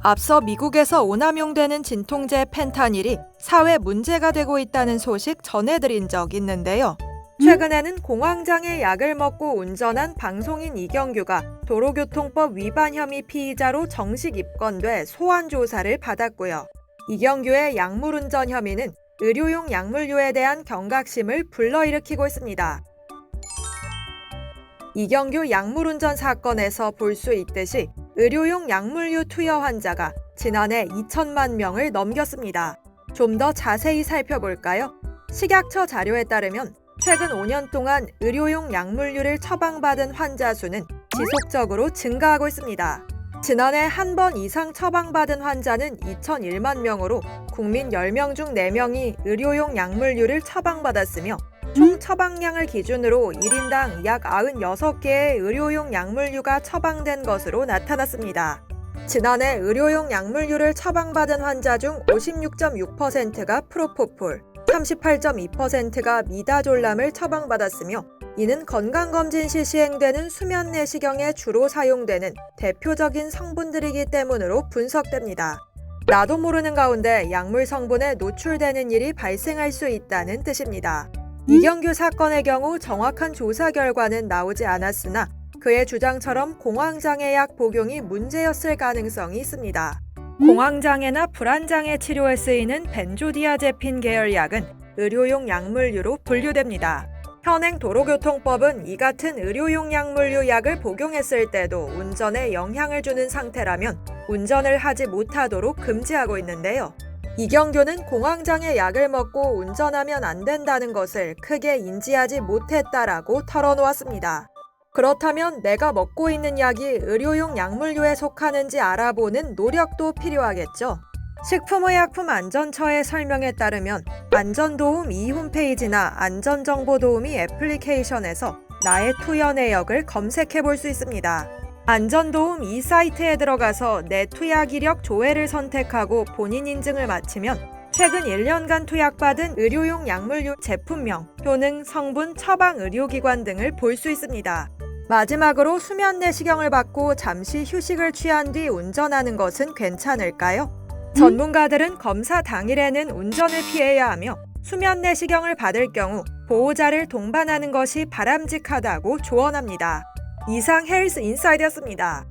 앞서 미국에서 오남용되는 진통제 펜타닐이 사회 문제가 되고 있다는 소식 전해드린 적 있는데요. 최근에는 공황장애 약을 먹고 운전한 방송인 이경규가 도로교통법 위반 혐의 피의자로 정식 입건돼 소환 조사를 받았고요. 이경규의 약물운전 혐의는 의료용 약물류에 대한 경각심을 불러일으키고 있습니다. 이경규 약물운전 사건에서 볼 수 있듯이 의료용 약물류 투여 환자가 지난해 2천만 명을 넘겼습니다. 좀 더 자세히 살펴볼까요? 식약처 자료에 따르면 최근 5년 동안 의료용 약물류를 처방받은 환자 수는 지속적으로 증가하고 있습니다. 지난해 한 번 이상 처방받은 환자는 2,001만 명으로 국민 10명 중 4명이 의료용 약물류를 처방받았으며 총 처방량을 기준으로 1인당 약 96개의 의료용 약물류가 처방된 것으로 나타났습니다. 지난해 의료용 약물류를 처방받은 환자 중 56.6%가 프로포폴, 38.2%가 미다졸람을 처방받았으며 이는 건강검진 시 시행되는 수면 내시경에 주로 사용되는 대표적인 성분들이기 때문으로 분석됩니다. 나도 모르는 가운데 약물 성분에 노출되는 일이 발생할 수 있다는 뜻입니다. 이경규 사건의 경우 정확한 조사 결과는 나오지 않았으나 그의 주장처럼 공황장애약 복용이 문제였을 가능성이 있습니다. 공황장애나 불안장애 치료에 쓰이는 벤조디아제핀 계열 약은 의료용 약물류로 분류됩니다. 현행 도로교통법은 이 같은 의료용 약물류 약을 복용했을 때도 운전에 영향을 주는 상태라면 운전을 하지 못하도록 금지하고 있는데요. 이경규는 공황장애 약을 먹고 운전하면 안 된다는 것을 크게 인지하지 못했다라고 털어놓았습니다. 그렇다면 내가 먹고 있는 약이 의료용 약물류에 속하는지 알아보는 노력도 필요하겠죠. 식품의약품안전처의 설명에 따르면 안전도움 이 홈페이지나 안전정보도우미 애플리케이션에서 나의 투여 내역을 검색해 볼 수 있습니다. 안전도움 이 사이트에 들어가서 내 투약 이력 조회를 선택하고 본인 인증을 마치면 최근 1년간 투약받은 의료용 약물류 제품명, 효능, 성분, 처방 의료기관 등을 볼 수 있습니다. 마지막으로 수면 내시경을 받고 잠시 휴식을 취한 뒤 운전하는 것은 괜찮을까요? 전문가들은 검사 당일에는 운전을 피해야 하며 수면 내시경을 받을 경우 보호자를 동반하는 것이 바람직하다고 조언합니다. 이상 헬스 인사이드였습니다.